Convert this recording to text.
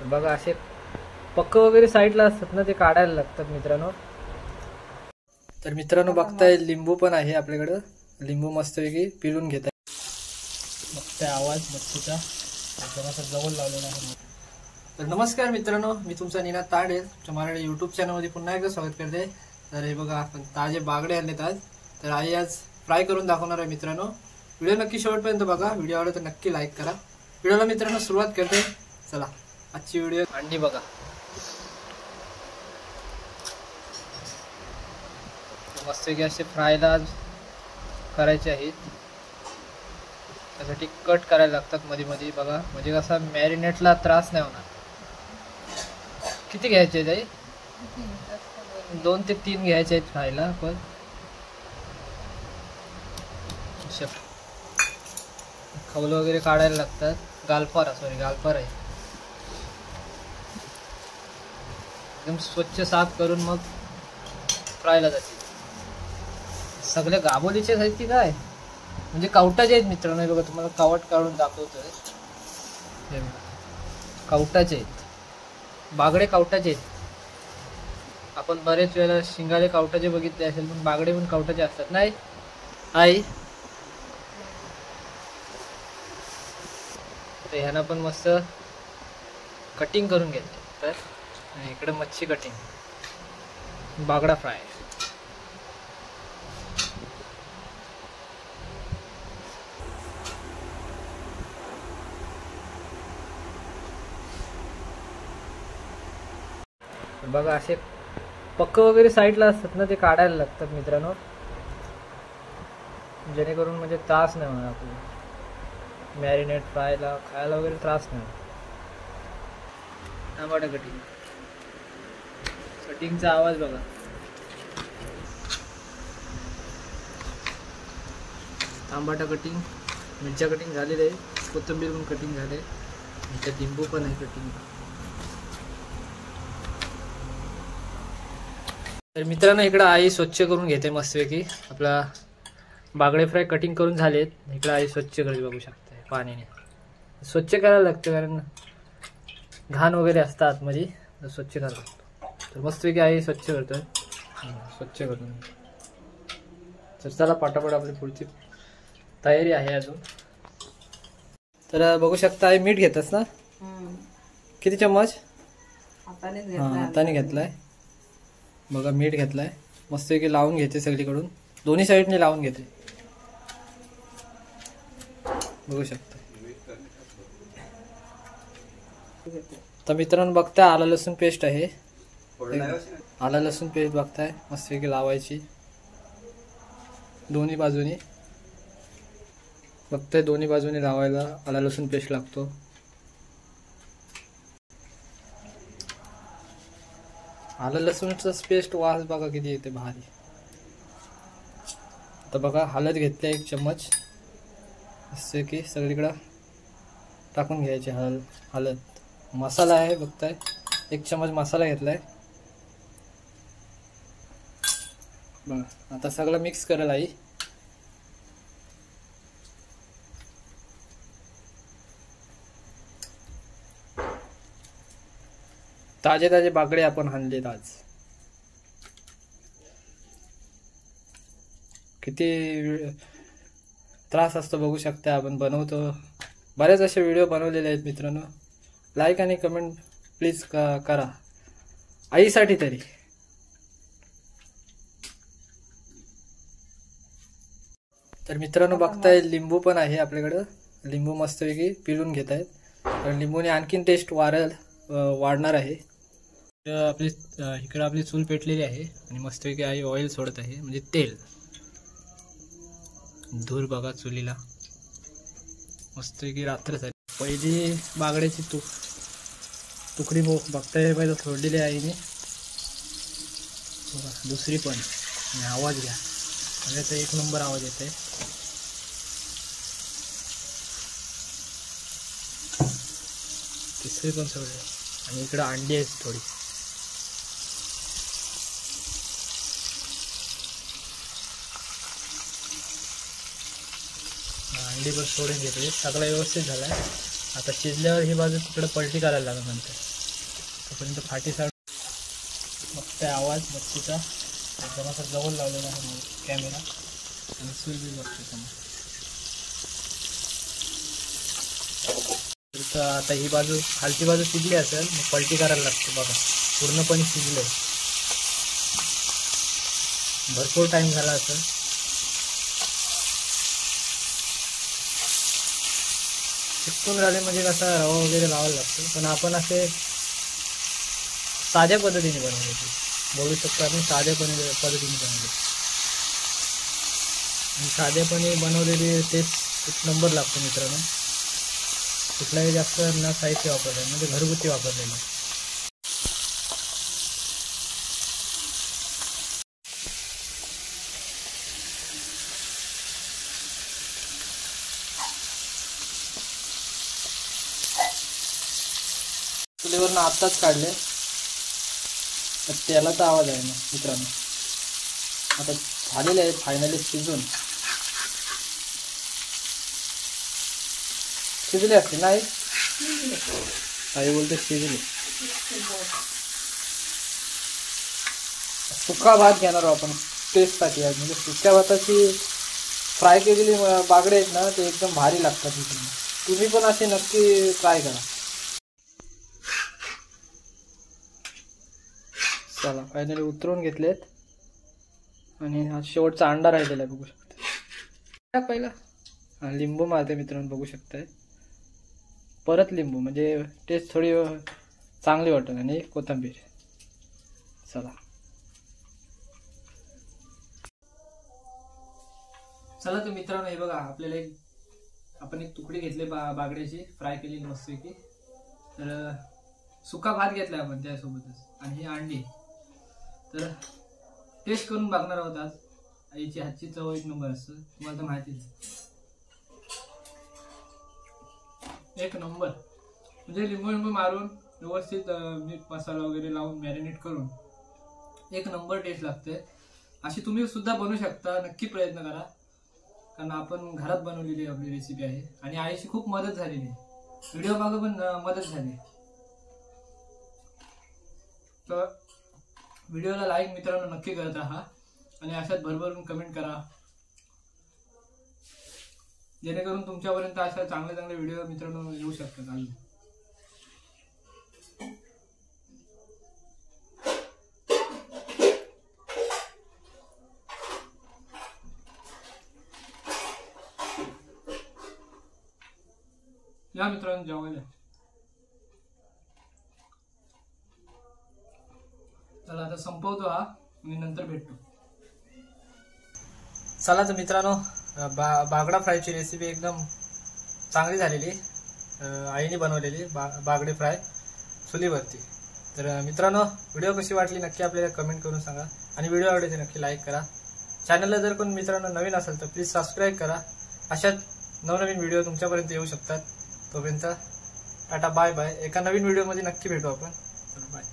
बघा असे पक्क वगैरे साईडला असतात ना, ते काढायला लागतात मित्रांनो. तर मित्रांनो बघताय लिंबू पण आहे आपल्याकडं. लिंबू मस्तपैकी पिळून घेत आहे. बघताय आवाज मच्छीचा जरासा जवळ लावलेला आहे. तर नमस्कार मित्रांनो, मी तुमचा निनाद ताडे तुमच्या मराठी यूट्यूब चॅनलमध्ये पुन्हा एकदा स्वागत करते. तर हे बघा आपण ताजे बागडे आणलेत आज. तर आई आज फ्राय करून दाखवणार आहे मित्रांनो. व्हिडिओ नक्की शेवटपर्यंत बघा. व्हिडिओ आवडला तर नक्की लाईक करा. व्हिडिओला मित्रांनो सुरुवात करते. चला आजची व्हिडिओ अंडी बघा. मस्तपैकी असे फ्रायला करायचे आहेत. त्यासाठी कट करायला लागतात मध्ये मध्ये बघा, म्हणजे कसा मॅरिनेटला त्रास नाही होणार. किती घ्यायचे ताई? 2 ते 3 घ्यायचे आहेत फ्रायला. पण खवलं वगैरे काढायला लागतात. गालफार आहे. एकदम स्वच्छ साफ करून मग फ्रायला जाते. सगळे गाबोलीचे आहेत की काय, म्हणजे कवटाचे आहेत मित्रांनो. हे बघा तुम्हाला कवट काढून दाखवतोय. हे बघा कवटाचे आहेत, बागडे कवटाचे आहेत. आपण बरेच वेळेला शिंगाले कवटाचे बघितले असेल, पण बागडे पण कवटाचे असतात नाही आई. तर ह्यानं पण मस्त कटिंग करून घेतले. तर इकडे मच्छी कटिंग, बागडा फ्राय. बघा असे पक्क वगैरे साईडला असतात ना, ते काढायला लागतात मित्रांनो, जेणेकरून म्हणजे त्रास नाही होणार आपल्याला. मॅरिनेट फ्रायला खायला वगैरे त्रास नाही होणार. टमाटा कटिंगचा आवाज बघा. टमाटा कटिंग, मिरच्या कटिंग झालेले आहे. कोथिंबीर पण कटिंग झाले. इथे लिंबू पण आहे कटिंग. तर मित्रांनो इकडं आई स्वच्छ करून घेते मस्तपैकी. आपला बागडे फ्राय कटिंग करून झालेत. इकडं आई स्वच्छ करते, बघू शकते. पाण्याने स्वच्छ करायला लागतं, कारण घाण वगैरे असतात आतमध्ये, तर स्वच्छ करायला लागतं. तर मस्तपैकी आई स्वच्छ करतोय. स्वच्छ करून तर चला पटापट आपली पुढची तयारी आहे अजून. तर बघू शकता आई मीठ घेतस ना. किती चम्मच? हाताने घेतलाय बघा. मीठ घेतलाय, मस्तपैकी लावून घेते सगळीकडून. दोन्ही साईडने लावून घेते, बघू शकता. तर मित्रांनो बघताय आला लसूण पेस्ट आहे. आला लसूण पेस्ट बघताय, मस्तपैकी लावायची दोन्ही बाजूनी. बघताय दोन्ही बाजूनी लावायला आला लसूण पेस्ट लागतो. आलं लसूणचा पेस्ट वास बघा किती येते भारी. आता बघा हळद घेतली 1 चम्मच, असे की सगळीकडं टाकून घ्यायची हळद. मसाला आहे बघताय, 1 चम्मच मसाला घेतलाय बघा. आता सगळं मिक्स करेल आई. ताजे बागडे आपण आणलेत आज. किती त्रास असतो बघू शकता. आपण बनवतो, बरेच असे व्हिडिओ बनवलेले आहेत मित्रांनो. लाईक आणि कमेंट प्लीज करा आईसाठी तरी. तर मित्रांनो बघताय लिंबू पण आहे आपल्याकडं. लिंबू मस्तपैकी पिळून घेत आहेत, कारण लिंबूने आणखीन टेस्ट वाढणार आहे. आपली इकडे आपली चूल पेटलेली आहे आणि मस्तपैकी आई ऑइल सोडत आहे, म्हणजे तेल. धूर बघा चुलीला, मस्तपैकी रात्र झाली. पहिली बागड्याची तुकडी बघताय पहिलं सोडलेली आहे आईने बघा. दुसरी पण, आणि आवाज घ्या, म्हणजे 1 नंबर आवाज येत आहे. तिसरी पण सोडली, आणि इकडं अंडी आहेत थोडी. अंडी पण सोडून घेते. सगळं व्यवस्थित झालंय. आता शिजल्यावर ही बाजू तिकडे पलटी करायला लागेल नंतर. तोपर्यंत फाटी साईड बघताय आवाज मच्छीचा एकदम असा जवळ लावलेला आहे कॅमेरा आणि सूर बी बघतो समोर. तर आता ही बाजू खालची बाजू शिजली असेल मग पलटी करायला लागते. बघा पूर्णपणे शिजले, भरपूर टाइम झाला असेल. चिकटून राहिले म्हणजे कसा रवा वगैरे लावायला लागतो, पण आपण असे साध्या पद्धतीने बनवले. बोलू शकतो आपण साध्या पद्धतीने बनवले आणि साधेपणे बनवलेली टेस्ट एक नंबर लागतो मित्रांनो. कुठलाही जास्त न साहित्य वापरलं म्हणजे घरगुती वापरलेलं. चुलीवरनं आत्ताच काढले, तेलाचा आवाज आहे ना मित्रांनो. आता झालेले आहे फायनली शिजून. शिजले असते नाही आई बोलते शिजले. सुका भात घेणार आपण टेस्टसाठी. म्हणजे सुक्या भाताची फ्राय केलेली बागडे आहेत ना ते एकदम भारी लागतात. तुम्ही पण असे नक्की ट्राय करा. चला फायनली उतरवून घेतलेत आणि हा शेवटचा अंडा राहिलेला आहे बघू शकता. पहिला लिंबू मारते मित्रांनो बघू शकताय. परत लिंबू म्हणजे टेस्ट थोडी चांगली वाटेल आणि कोथिंबीर. चला चला तर मित्रांनो हे बघा आपल्याला आपण एक तुकडी घेतली बागड्याची फ्राय केलेली मस्तपैकी. तर सुका भात घेतलाय आपण त्यासोबतच आणि ही अंडी. तर टेस्ट करून बघणार आहोत आज. आईची हातची चव एक नंबर असतं, तुम्हाला तर माहितीच. एक नंबर म्हणजे लिंबू मारून व्यवस्थित मीठ मसाला वगैरे लावून मॅरिनेट करून एक नंबर टेस्ट लागते. अशी तुम्ही सुद्धा बनवू शकता, नक्की प्रयत्न करा. कारण आपण घरात बनवलेली आपली रेसिपी आहे आणि आईची खूप मदत झालेली आहे. व्हिडिओ मागे पण मदत झाली. तर व्हिडिओला लाईक मित्रांनो नक्की करत राहा आणि अशाच भरभरून कमेंट करा, जेणेकरून तुमच्यापर्यंत अशा चांगले चांगले व्हिडिओ मित्रांनो येऊ शकतात. अजून या मित्रांनो जेवायला. चला आता संपवतो हा आणि नंतर भेटतो. चला तर मित्रांनो बागडा फ्रायची रेसिपी एकदम चांगली झालेली. आईने बनवलेली बागडे फ्राय चुलीवरती. तर मित्रांनो व्हिडिओ कशी वाटली नक्की आपल्याला कमेंट करून सांगा आणि व्हिडिओ आवडले तर नक्की लाईक करा. चॅनलला जर कोण मित्रांनो नवीन असेल तर प्लीज सबस्क्राईब करा. अशाच नवनवीन व्हिडिओ तुमच्यापर्यंत येऊ शकतात. तोपर्यंत टाटा बाय बाय. एका नवीन व्हिडिओमध्ये नक्की भेटू आपण. बाय.